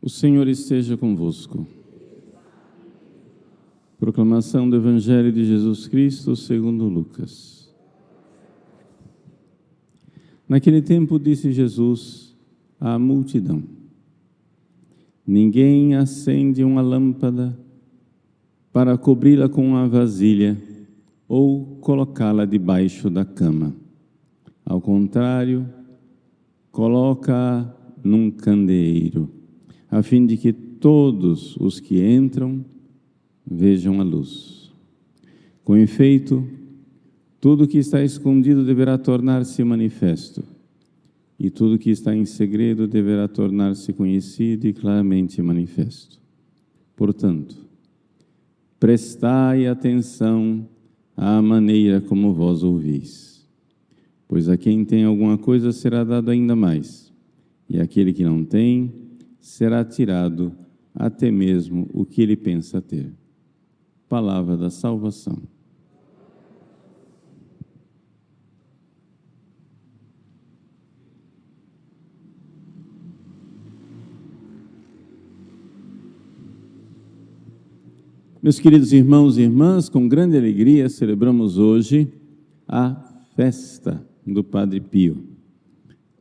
O Senhor esteja convosco. Proclamação do Evangelho de Jesus Cristo segundo Lucas. Naquele tempo disse Jesus à multidão: ninguém acende uma lâmpada para cobri-la com uma vasilha ou colocá-la debaixo da cama. Ao contrário, coloca-a num candeeiro, a fim de que todos os que entram vejam a luz. Com efeito, tudo que está escondido deverá tornar-se manifesto, e tudo que está em segredo deverá tornar-se conhecido e claramente manifesto. Portanto, prestai atenção à maneira como vós ouvis. Pois a quem tem alguma coisa será dado ainda mais, e aquele que não tem será tirado até mesmo o que ele pensa ter. Palavra da salvação. Meus queridos irmãos e irmãs, com grande alegria celebramos hoje a festa do Padre Pio.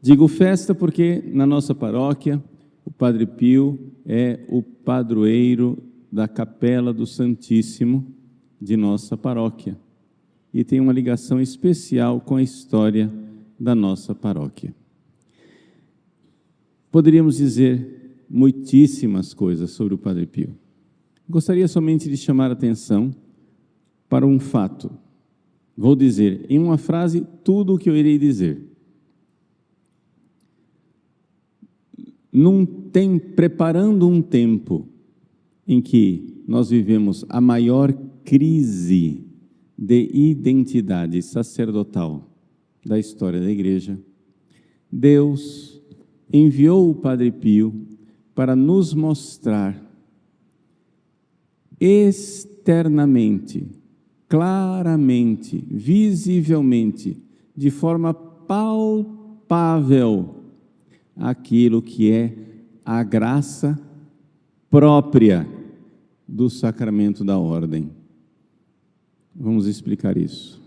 Digo festa porque na nossa paróquia o Padre Pio é o padroeiro da Capela do Santíssimo de nossa paróquia e tem uma ligação especial com a história da nossa paróquia. Poderíamos dizer muitíssimas coisas sobre o Padre Pio. Gostaria somente de chamar a atenção para um fato. Vou dizer em uma frase tudo o que eu irei dizer. Preparando um tempo em que nós vivemos a maior crise de identidade sacerdotal da história da Igreja, Deus enviou o Padre Pio para nos mostrar externamente, claramente, visivelmente, de forma palpável, aquilo que é a graça própria do sacramento da ordem. Vamos explicar isso.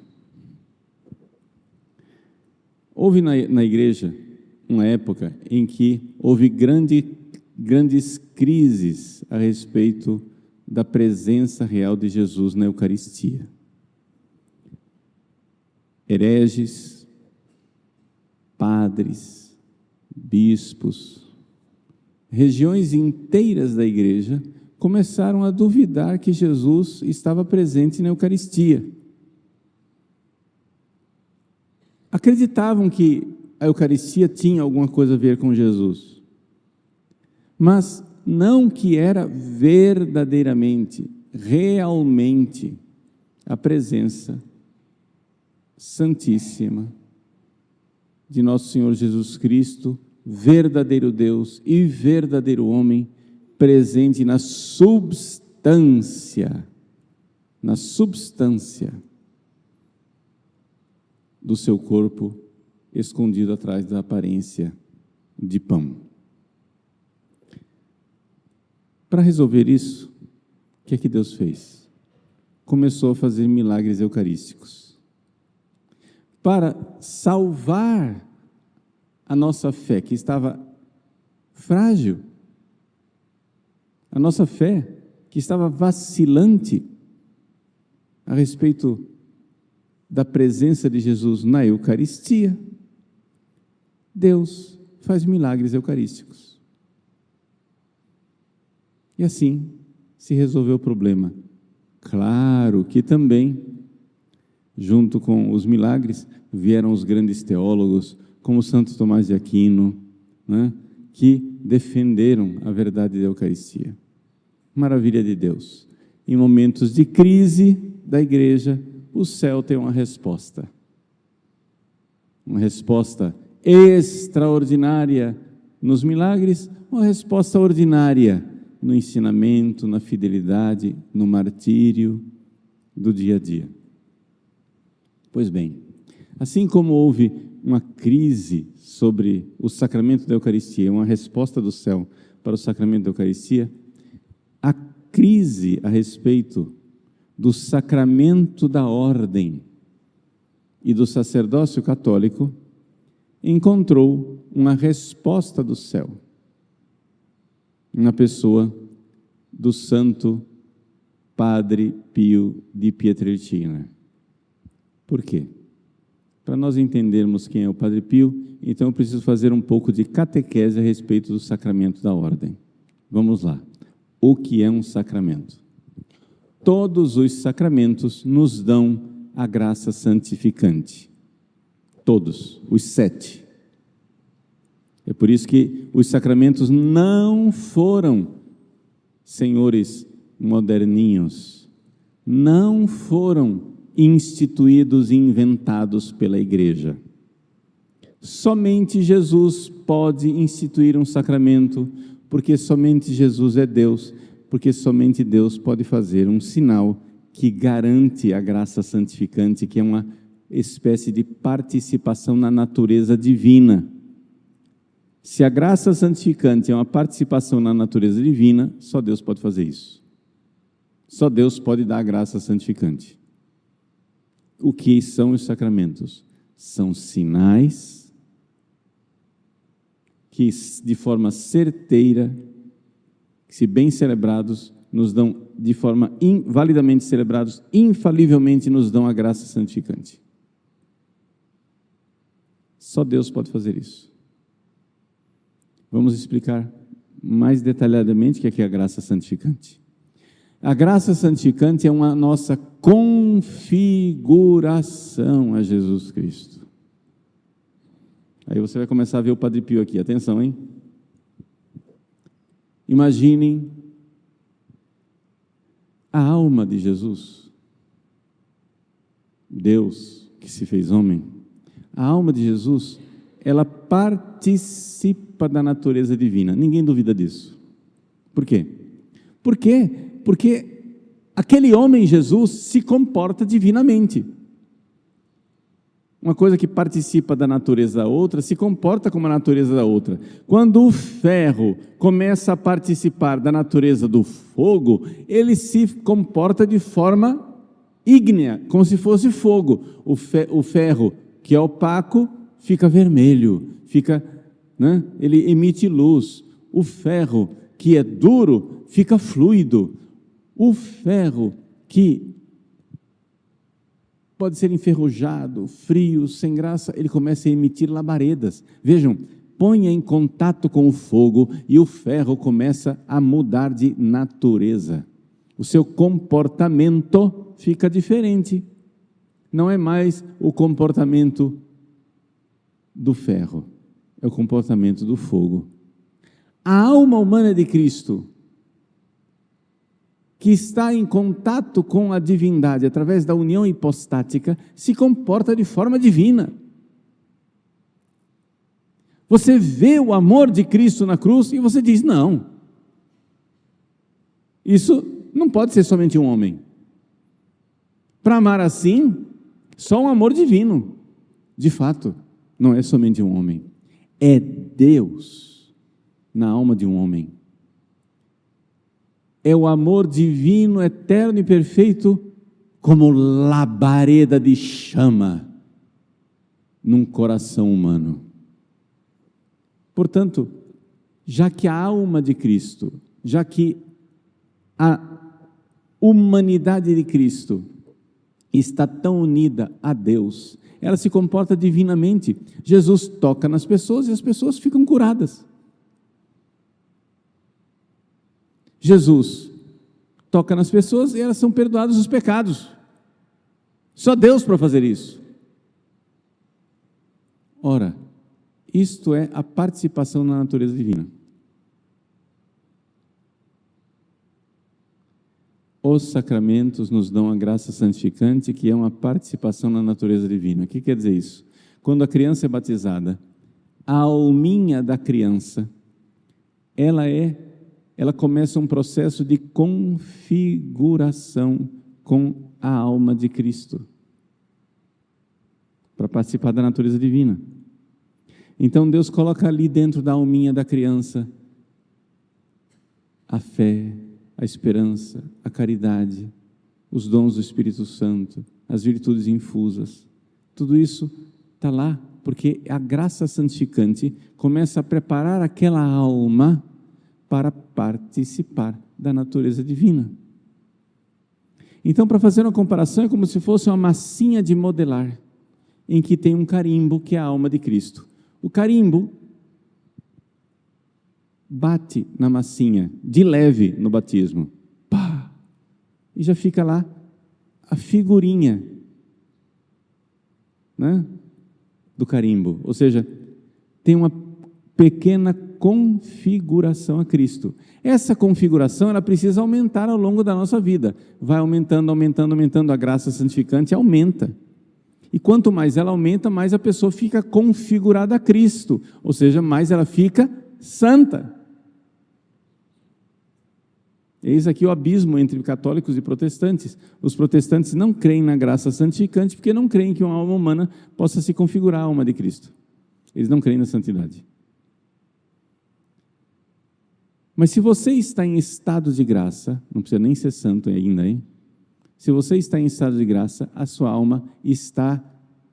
Houve na igreja uma época em que houve grandes crises a respeito da presença real de Jesus na Eucaristia. Hereges, padres, bispos, regiões inteiras da igreja começaram a duvidar que Jesus estava presente na Eucaristia. Acreditavam que a Eucaristia tinha alguma coisa a ver com Jesus, mas não que era verdadeiramente, realmente a presença santíssima de nosso Senhor Jesus Cristo, verdadeiro Deus e verdadeiro homem, presente na substância do seu corpo, escondido atrás da aparência de pão. Para resolver isso, o que é que Deus fez? Começou a fazer milagres eucarísticos. Para salvar a nossa fé, que estava frágil, a nossa fé, que estava vacilante a respeito da presença de Jesus na Eucaristia, Deus faz milagres eucarísticos. E assim se resolveu o problema. Claro que também, junto com os milagres, vieram os grandes teólogos, como Santo Tomás de Aquino, né, que defenderam a verdade da Eucaristia. Maravilha de Deus. Em momentos de crise da igreja, o céu tem uma resposta. Uma resposta extraordinária nos milagres, uma resposta ordinária no ensinamento, na fidelidade, no martírio do dia a dia. Pois bem, assim como houve uma crise sobre o sacramento da Eucaristia, uma resposta do céu para o sacramento da Eucaristia, a crise a respeito do sacramento da ordem e do sacerdócio católico encontrou uma resposta do céu, na pessoa do Santo Padre Pio de Pietrelcina. Por quê? Para nós entendermos quem é o Padre Pio, então eu preciso fazer um pouco de catequese a respeito do sacramento da ordem. Vamos lá. O que é um sacramento? Todos os sacramentos nos dão a graça santificante. Todos, os 7. É por isso que os sacramentos não foram senhores moderninhos, não foram instituídos e inventados pela Igreja. Somente Jesus pode instituir um sacramento, porque somente Jesus é Deus, porque somente Deus pode fazer um sinal que garante a graça santificante, que é uma espécie de participação na natureza divina. Se a graça santificante é uma participação na natureza divina, só Deus pode fazer isso. Só Deus pode dar a graça santificante. O que são os sacramentos? São sinais que, de forma certeira, se bem celebrados, nos dão, de forma validamente celebrados, infalivelmente nos dão a graça santificante. Só Deus pode fazer isso. Vamos explicar mais detalhadamente o que é a graça santificante. A graça santificante é uma nossa configuração a Jesus Cristo. Aí você vai começar a ver o Padre Pio aqui, atenção, hein? Imaginem a alma de Jesus, Deus que se fez homem. A alma de Jesus, ela participa da natureza divina, ninguém duvida disso. Por quê? Porque aquele homem, Jesus, se comporta divinamente. Uma coisa que participa da natureza da outra, se comporta como a natureza da outra. Quando o ferro começa a participar da natureza do fogo, ele se comporta de forma ígnea, como se fosse fogo. O ferro, que é opaco, fica vermelho, ele emite luz. O ferro, que é duro, fica fluido. O ferro, que pode ser enferrujado, frio, sem graça, ele começa a emitir labaredas. Vejam, ponha em contato com o fogo e o ferro começa a mudar de natureza. O seu comportamento fica diferente. Não é mais o comportamento do ferro, é o comportamento do fogo. A alma humana de Cristo, que está em contato com a divindade através da união hipostática, se comporta de forma divina. Você vê o amor de Cristo na cruz e você diz, não, isso não pode ser somente um homem. Para amar assim, só um amor divino. De fato, não é somente um homem, é Deus na alma de um homem. É o amor divino, eterno e perfeito, como labareda de chama num coração humano. Portanto, já que a alma de Cristo, já que a humanidade de Cristo está tão unida a Deus, ela se comporta divinamente. Jesus toca nas pessoas e as pessoas ficam curadas. Jesus toca nas pessoas e elas são perdoadas os pecados. Só Deus para fazer isso. Ora, isto é a participação na natureza divina. Os sacramentos nos dão a graça santificante, que é uma participação na natureza divina. O que quer dizer isso? Quando a criança é batizada, a alminha da criança, ela começa um processo de configuração com a alma de Cristo, para participar da natureza divina. Então Deus coloca ali dentro da alminha da criança a fé, a esperança, a caridade, os dons do Espírito Santo, as virtudes infusas. Tudo isso está lá, porque a graça santificante começa a preparar aquela alma para participar da natureza divina. Então, para fazer uma comparação, é como se fosse uma massinha de modelar, em que tem um carimbo, que é a alma de Cristo. O carimbo bate na massinha, de leve no batismo, pá, e já fica lá a figurinha, né, do carimbo. Ou seja, tem uma pequena configuração a Cristo. Essa configuração, ela precisa aumentar ao longo da nossa vida. Vai aumentando, aumentando, aumentando, a graça santificante aumenta. E quanto mais ela aumenta, mais a pessoa fica configurada a Cristo, ou seja, mais ela fica santa. Eis aqui o abismo entre católicos e protestantes. Os protestantes não creem na graça santificante porque não creem que uma alma humana possa se configurar à alma de Cristo. Eles não creem na santidade. Mas se você está em estado de graça, não precisa nem ser santo ainda, hein? Se você está em estado de graça, a sua alma está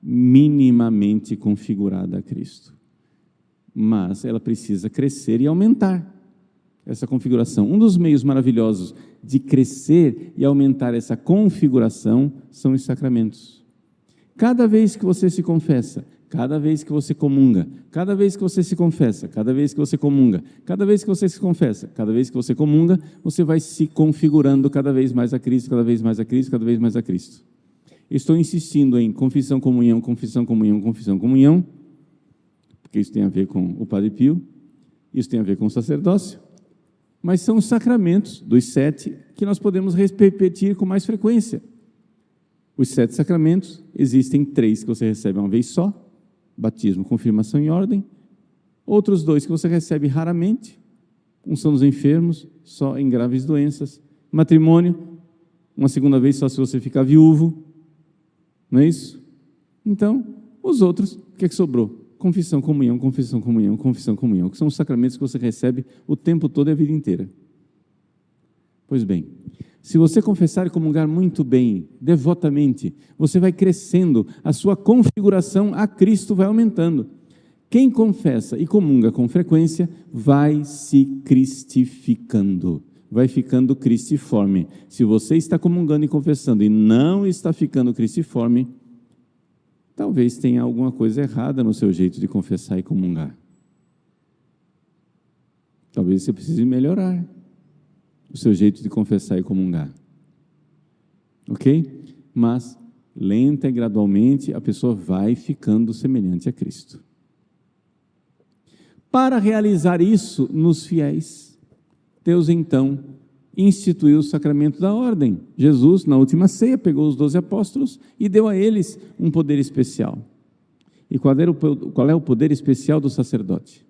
minimamente configurada a Cristo. Mas ela precisa crescer e aumentar essa configuração. Um dos meios maravilhosos de crescer e aumentar essa configuração são os sacramentos. Cada vez que você se confessa, cada vez que você comunga, cada vez que você se confessa, cada vez que você comunga, cada vez que você se confessa, cada vez que você comunga, você vai se configurando cada vez mais a Cristo, cada vez mais a Cristo, cada vez mais a Cristo. Estou insistindo em confissão, comunhão, confissão, comunhão, confissão, comunhão, porque isso tem a ver com o Padre Pio, isso tem a ver com o sacerdócio, mas são os sacramentos dos 7 que nós podemos repetir com mais frequência. Os 7 sacramentos, existem 3 que você recebe uma vez só, batismo, confirmação e ordem. Outros 2 que você recebe raramente, uns são os enfermos, só em graves doenças. Matrimônio, uma segunda vez só se você ficar viúvo, não é isso? Então, os outros, o que é que sobrou? Confissão, comunhão, confissão, comunhão, confissão, comunhão, que são os sacramentos que você recebe o tempo todo e a vida inteira. Pois bem, se você confessar e comungar muito bem, devotamente, você vai crescendo, a sua configuração a Cristo vai aumentando. Quem confessa e comunga com frequência vai se cristificando, vai ficando cristiforme. Se você está comungando e confessando e não está ficando cristiforme, talvez tenha alguma coisa errada no seu jeito de confessar e comungar. Talvez você precise melhorar o seu jeito de confessar e comungar. Ok? Mas, lenta e gradualmente, a pessoa vai ficando semelhante a Cristo. Para realizar isso nos fiéis, Deus então instituiu o sacramento da ordem. Jesus, na última ceia, pegou os 12 apóstolos e deu a eles um poder especial. E qual é o poder especial do sacerdote?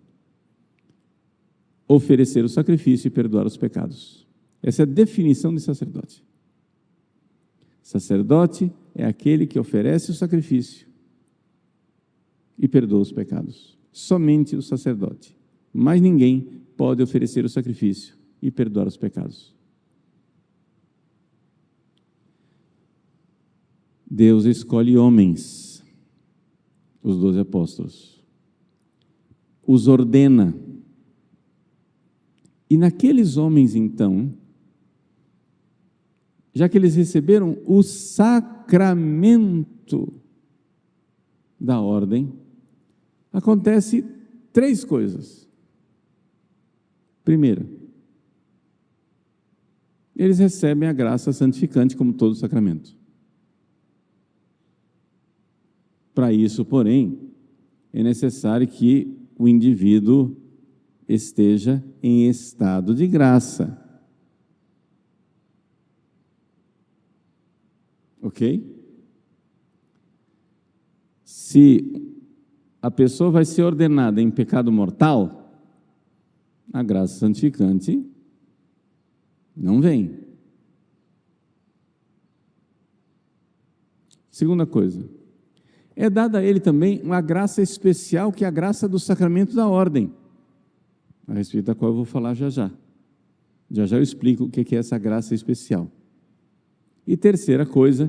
Oferecer o sacrifício e perdoar os pecados. Essa é a definição de sacerdote. Sacerdote é aquele que oferece o sacrifício e perdoa os pecados. Somente o sacerdote. Mais ninguém pode oferecer o sacrifício e perdoar os pecados. Deus escolhe homens, os 12 apóstolos, os ordena. E naqueles homens, então, já que eles receberam o sacramento da ordem, acontece 3 coisas. Primeiro, eles recebem a graça santificante como todo sacramento. Para isso, porém, é necessário que o indivíduo esteja em estado de graça. Ok? Se a pessoa vai ser ordenada em pecado mortal, a graça santificante não vem. Segunda coisa, é dada a ele também uma graça especial, que é a graça do sacramento da ordem, a respeito da qual eu vou falar já já. Já já eu explico o que é essa graça especial. E terceira coisa,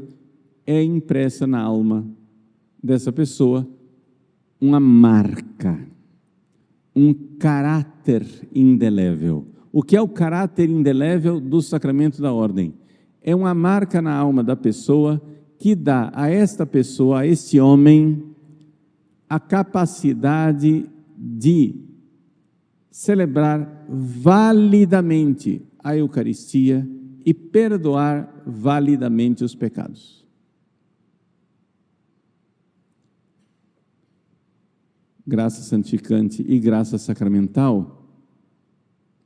é impressa na alma dessa pessoa uma marca, um caráter indelével. O que é o caráter indelével do sacramento da ordem? É uma marca na alma da pessoa que dá a esta pessoa, a este homem, a capacidade de celebrar validamente a Eucaristia e perdoar validamente os pecados. Graça santificante e graça sacramental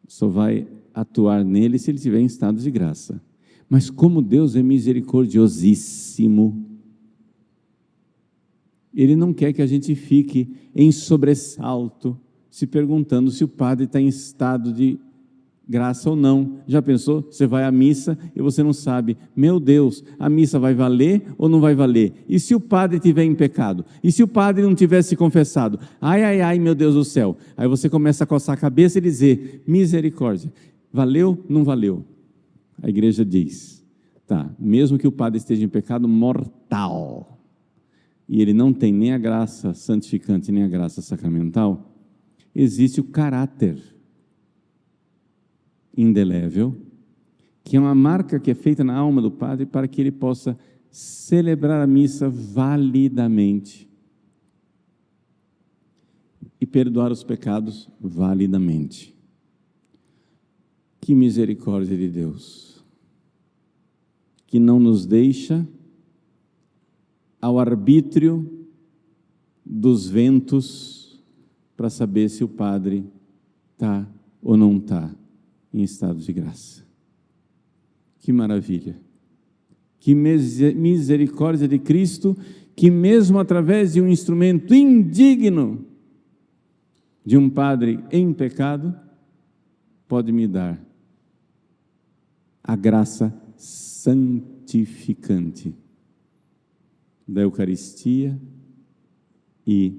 só vai atuar nele se ele estiver em estado de graça. Mas como Deus é misericordiosíssimo, Ele não quer que a gente fique em sobressalto, se perguntando se o padre está em estado de graça ou não. Já pensou? Você vai à missa e você não sabe, meu Deus, a missa vai valer ou não vai valer? E se o padre estiver em pecado? E se o padre não tivesse confessado? Ai, ai, ai, meu Deus do céu. Aí você começa a coçar a cabeça e dizer, misericórdia, valeu, não valeu? A igreja diz, tá, mesmo que o padre esteja em pecado mortal, e ele não tem nem a graça santificante, nem a graça sacramental, existe o caráter indelével, que é uma marca que é feita na alma do padre para que ele possa celebrar a missa validamente e perdoar os pecados validamente. Que misericórdia de Deus, que não nos deixa ao arbítrio dos ventos para saber se o padre está ou não está em estado de graça. Que maravilha! Que misericórdia de Cristo, que mesmo através de um instrumento indigno de um padre em pecado, pode me dar a graça santificante da Eucaristia e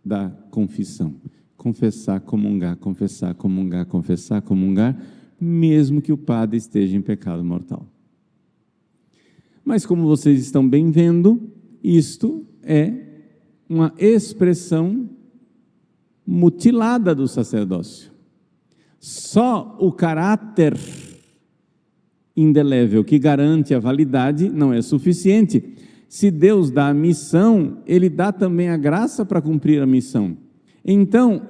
da confissão. Confessar, comungar, confessar, comungar, confessar, comungar, mesmo que o padre esteja em pecado mortal. Mas como vocês estão bem vendo, isto é uma expressão mutilada do sacerdócio. Só o caráter indelével que garante a validade não é suficiente. Se Deus dá a missão, Ele dá também a graça para cumprir a missão. Então,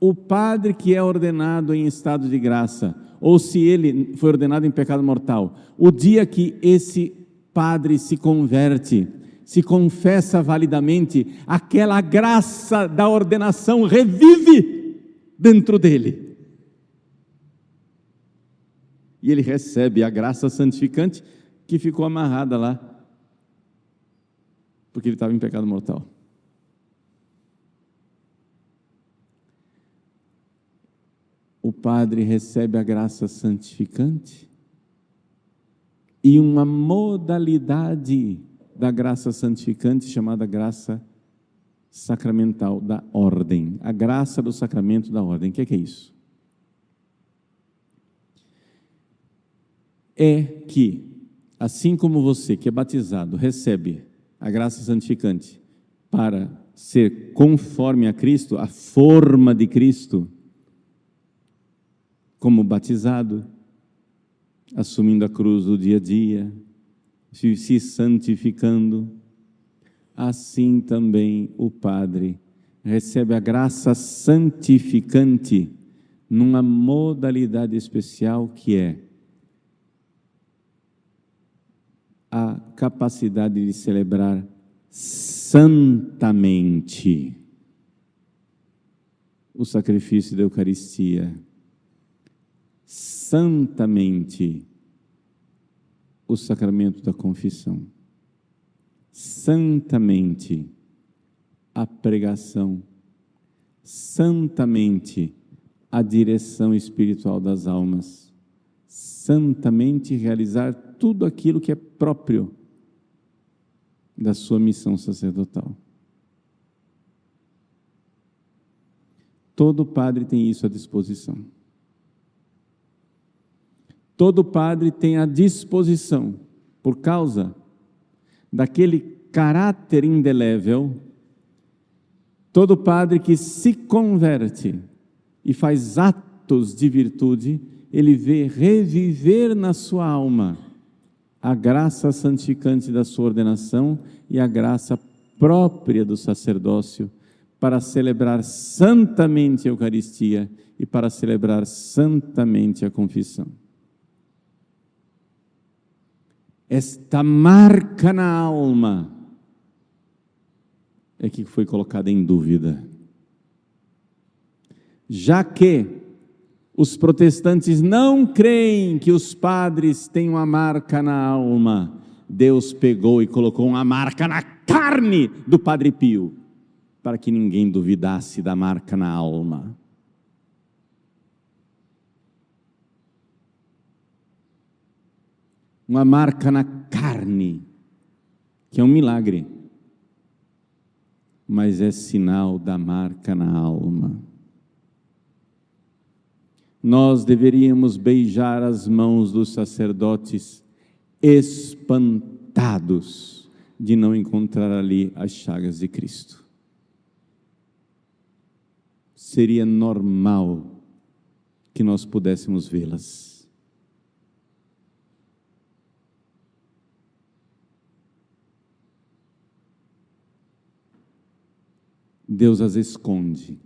o padre que é ordenado em estado de graça, ou se ele foi ordenado em pecado mortal, o dia que esse padre se converte, se confessa validamente, aquela graça da ordenação revive dentro dele. E ele recebe a graça santificante que ficou amarrada lá, porque ele estava em pecado mortal. O padre recebe a graça santificante e uma modalidade da graça santificante chamada graça sacramental da ordem. A graça do sacramento da ordem. O que é isso? É que, assim como você que é batizado recebe a graça santificante para ser conforme a Cristo, a forma de Cristo, como batizado, assumindo a cruz do dia a dia, se santificando, assim também o padre recebe a graça santificante numa modalidade especial que é a capacidade de celebrar santamente o sacrifício da Eucaristia, santamente o sacramento da confissão, santamente a pregação, santamente a direção espiritual das almas, santamente realizar tudo aquilo que é próprio da sua missão sacerdotal. Todo padre tem isso à disposição. todo padre tem à disposição, por causa daquele caráter indelével, todo padre que se converte e faz atos de virtude, ele vê reviver na sua alma a graça santificante da sua ordenação e a graça própria do sacerdócio para celebrar santamente a Eucaristia e para celebrar santamente a confissão. Esta marca na alma é que foi colocada em dúvida. Já que os protestantes não creem que os padres têm uma marca na alma, Deus pegou e colocou uma marca na carne do Padre Pio, para que ninguém duvidasse da marca na alma. Uma marca na carne, que é um milagre, mas é sinal da marca na alma. Nós deveríamos beijar as mãos dos sacerdotes, espantados de não encontrar ali as chagas de Cristo. Seria normal que nós pudéssemos vê-las. Deus as esconde.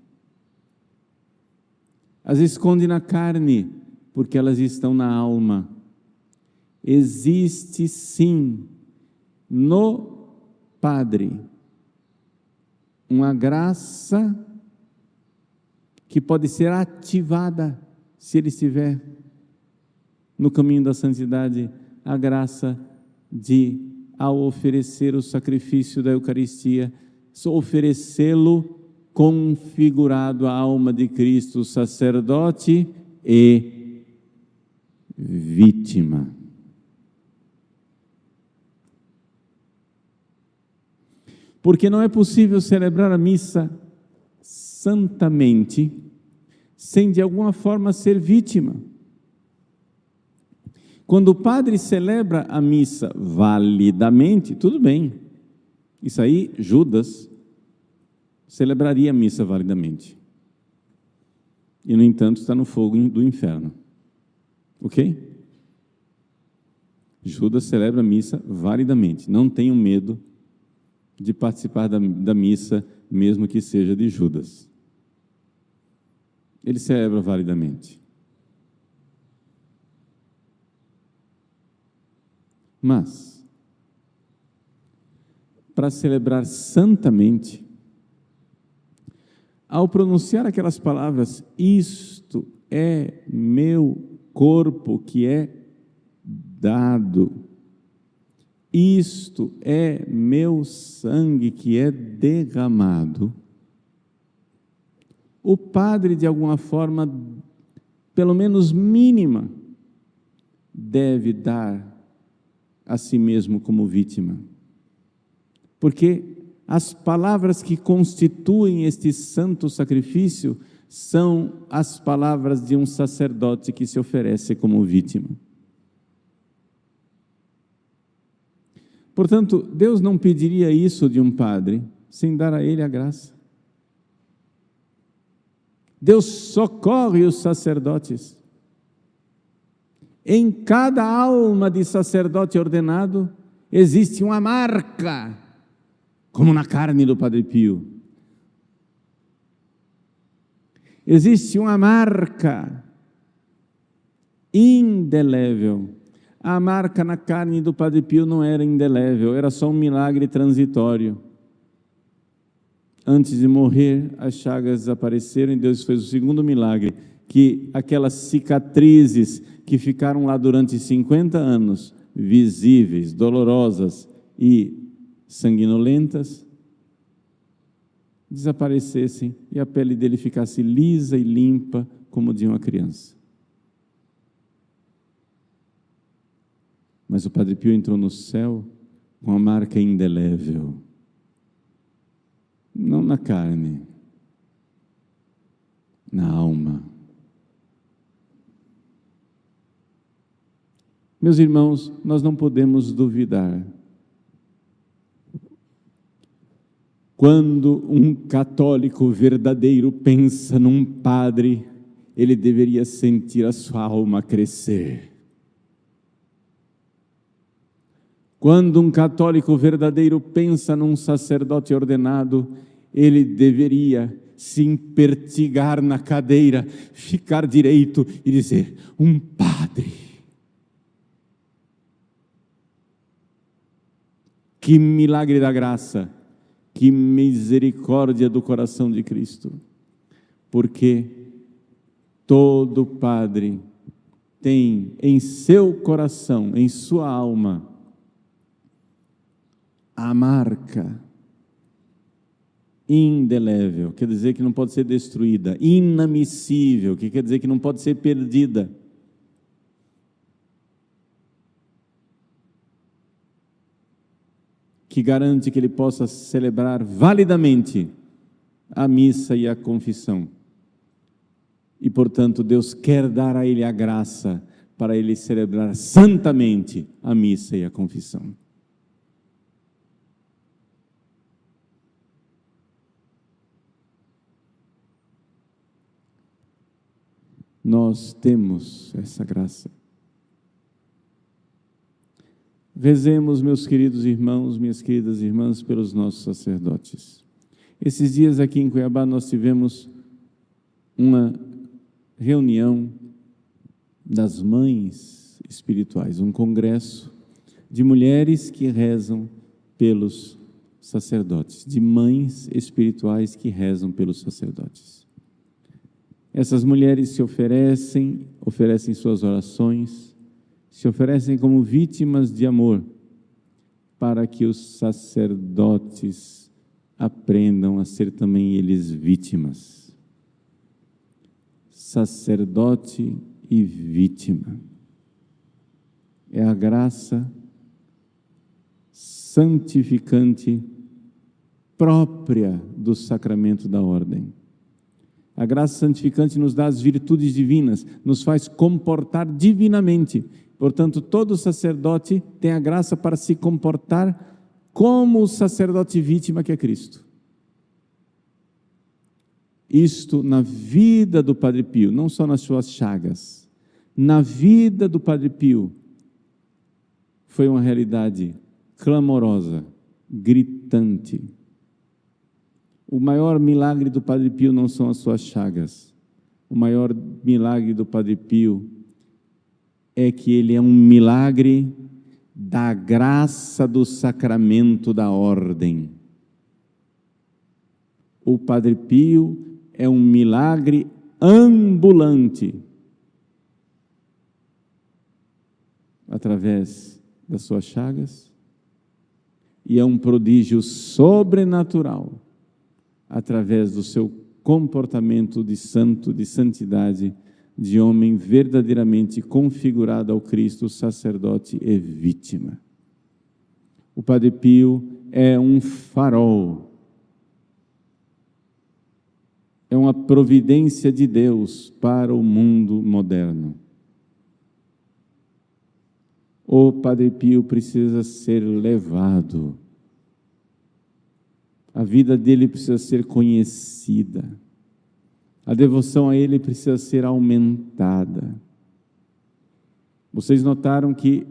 As esconde na carne, porque elas estão na alma. Existe sim, no Padre, uma graça que pode ser ativada, se ele estiver no caminho da santidade, a graça de, ao oferecer o sacrifício da Eucaristia, oferecê-lo configurado à alma de Cristo, sacerdote e vítima. Porque não é possível celebrar a missa santamente sem de alguma forma ser vítima. Quando o padre celebra a missa validamente, tudo bem. Isso aí, Judas celebraria a missa validamente. E, no entanto, está no fogo do inferno. Ok? Judas celebra a missa validamente. Não tenham medo de participar da missa, mesmo que seja de Judas. Ele celebra validamente. Mas, para celebrar santamente, ao pronunciar aquelas palavras, isto é meu corpo que é dado, isto é meu sangue que é derramado, o padre, de alguma forma, pelo menos mínima, deve dar a si mesmo como vítima. Porque as palavras que constituem este santo sacrifício são as palavras de um sacerdote que se oferece como vítima. Portanto, Deus não pediria isso de um padre sem dar a ele a graça. Deus socorre os sacerdotes. Em cada alma de sacerdote ordenado existe uma marca, como na carne do Padre Pio. Existe uma marca indelével. A marca na carne do Padre Pio não era indelével, era só um milagre transitório. Antes de morrer, as chagas desapareceram e Deus fez o segundo milagre, que aquelas cicatrizes que ficaram lá durante 50 anos, visíveis, dolorosas e sanguinolentas, desaparecessem e a pele dele ficasse lisa e limpa como de uma criança. Mas o Padre Pio entrou no céu com a marca indelével, não na carne, na alma. Meus irmãos, nós não podemos duvidar. Quando um católico verdadeiro pensa num padre, ele deveria sentir a sua alma crescer. Quando um católico verdadeiro pensa num sacerdote ordenado, ele deveria se empertigar na cadeira, ficar direito e dizer: um padre. Que milagre da graça, que misericórdia do coração de Cristo, porque todo padre tem em seu coração, em sua alma, a marca indelével, quer dizer que não pode ser destruída, inamissível, que quer dizer que não pode ser perdida. Que garante que ele possa celebrar validamente a missa e a confissão. E, portanto, Deus quer dar a ele a graça para ele celebrar santamente a missa e a confissão. Nós temos essa graça. Rezemos, meus queridos irmãos, minhas queridas irmãs, pelos nossos sacerdotes. Esses dias aqui em Cuiabá nós tivemos uma reunião das mães espirituais, um congresso de mulheres que rezam pelos sacerdotes, de mães espirituais que rezam pelos sacerdotes. Essas mulheres se oferecem suas orações, se oferecem como vítimas de amor, para que os sacerdotes aprendam a ser também eles vítimas. Sacerdote e vítima. É a graça santificante própria do sacramento da ordem. A graça santificante nos dá as virtudes divinas, nos faz comportar divinamente. Portanto, todo sacerdote tem a graça para se comportar como o sacerdote vítima que é Cristo. Isto na vida do Padre Pio, não só nas suas chagas, na vida do Padre Pio, foi uma realidade clamorosa, gritante. O maior milagre do Padre Pio não são as suas chagas. O maior milagre do Padre Pio é que ele é um milagre da graça do sacramento da ordem. O Padre Pio é um milagre ambulante, através das suas chagas, e é um prodígio sobrenatural, através do seu comportamento de santo, de santidade, de homem verdadeiramente configurado ao Cristo, sacerdote e vítima. O Padre Pio é um farol, é uma providência de Deus para o mundo moderno. O Padre Pio precisa ser levado, a vida dele precisa ser conhecida, a devoção a ele precisa ser aumentada. Vocês notaram que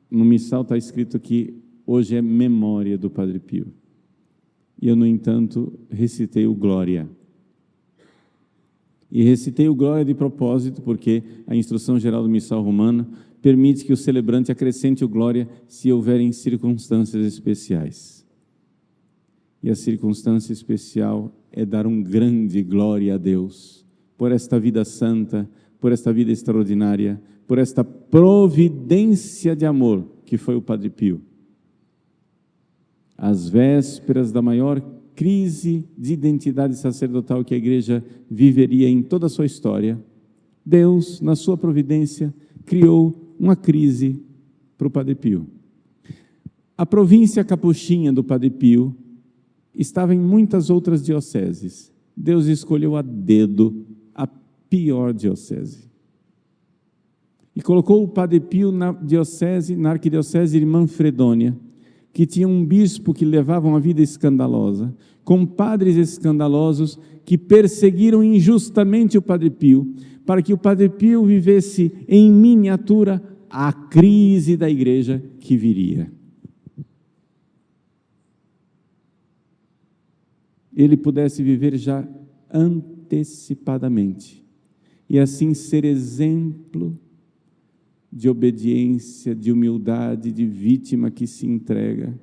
no missal está escrito que hoje é memória do Padre Pio. E eu, no entanto, recitei o Glória. E recitei o Glória de propósito, porque a instrução geral do missal romano permite que o celebrante acrescente o Glória se houverem circunstâncias especiais. E a circunstância especial é dar um grande glória a Deus, por esta vida santa, por esta vida extraordinária, por esta providência de amor que foi o Padre Pio. Às vésperas da maior crise de identidade sacerdotal que a Igreja viveria em toda a sua história, Deus, na sua providência, criou uma crise para o Padre Pio. A província capuchinha do Padre Pio estava em muitas outras dioceses. Deus escolheu a dedo a pior diocese. E colocou o Padre Pio na arquidiocese de Manfredônia, que tinha um bispo que levava uma vida escandalosa, com padres escandalosos que perseguiram injustamente o Padre Pio, para que o Padre Pio vivesse em miniatura a crise da igreja que viria. Ele pudesse viver já antecipadamente, e assim ser exemplo de obediência, de humildade, de vítima que se entrega.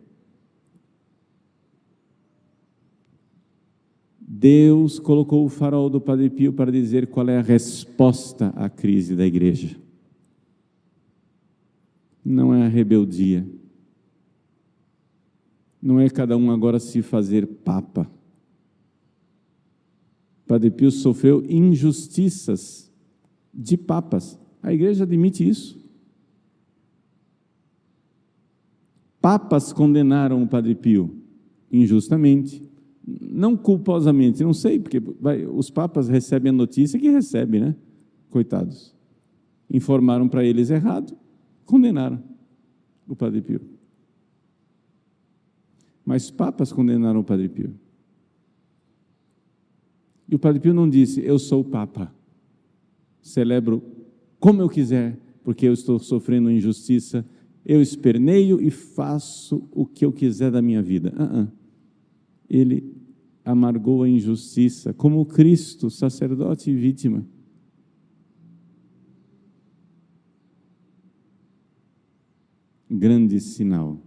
Deus colocou o farol do Padre Pio para dizer qual é a resposta à crise da igreja. Não é a rebeldia, não é cada um agora se fazer papa. Padre Pio sofreu injustiças de papas. A igreja admite isso. Papas condenaram o Padre Pio injustamente, não culposamente, não sei, porque os papas recebem a notícia que recebem, né? Coitados. Informaram para eles errado, condenaram o Padre Pio. Mas papas condenaram o Padre Pio. E o Padre Pio não disse, eu sou o Papa, celebro como eu quiser, porque eu estou sofrendo injustiça, eu esperneio e faço o que eu quiser da minha vida. Ele amargou a injustiça, como Cristo, sacerdote e vítima. Grande sinal.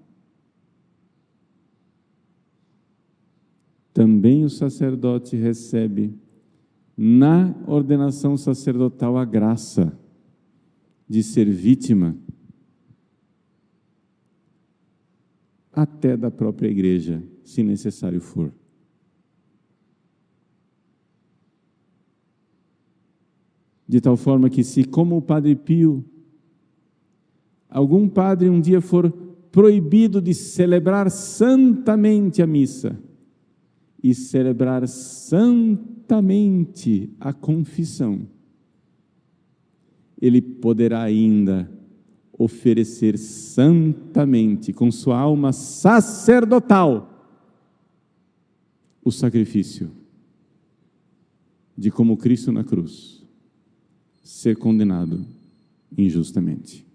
Também o sacerdote recebe na ordenação sacerdotal a graça de ser vítima até da própria igreja, se necessário for. De tal forma que, se como o Padre Pio, algum padre um dia for proibido de celebrar santamente a missa e celebrar santamente a confissão, ele poderá ainda oferecer santamente, com sua alma sacerdotal, o sacrifício de, como Cristo na cruz, ser condenado injustamente.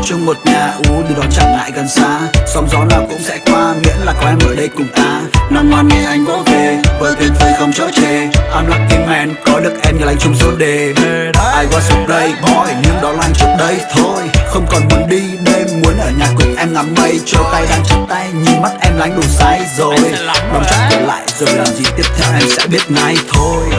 chung một nhà điều đó chẳng ngại gần xa. Sóng gió nào cũng sẽ qua, miễn là có em ở đây cùng ta. Năm ngoan nghe anh vỗ về, vợ tuyệt vời không chối chê. I'm lucky man, có được em như lành chung số đề. I was a playboy, nhưng đó là anh trước đây thôi. Không còn muốn đi đêm, muốn ở nhà cùng em ngắm mây. Trôi tay đang chặt tay, nhìn mắt em lánh đủ say rồi. Đóng chặt cửa lại, rồi làm gì tiếp theo em sẽ biết ngay thôi.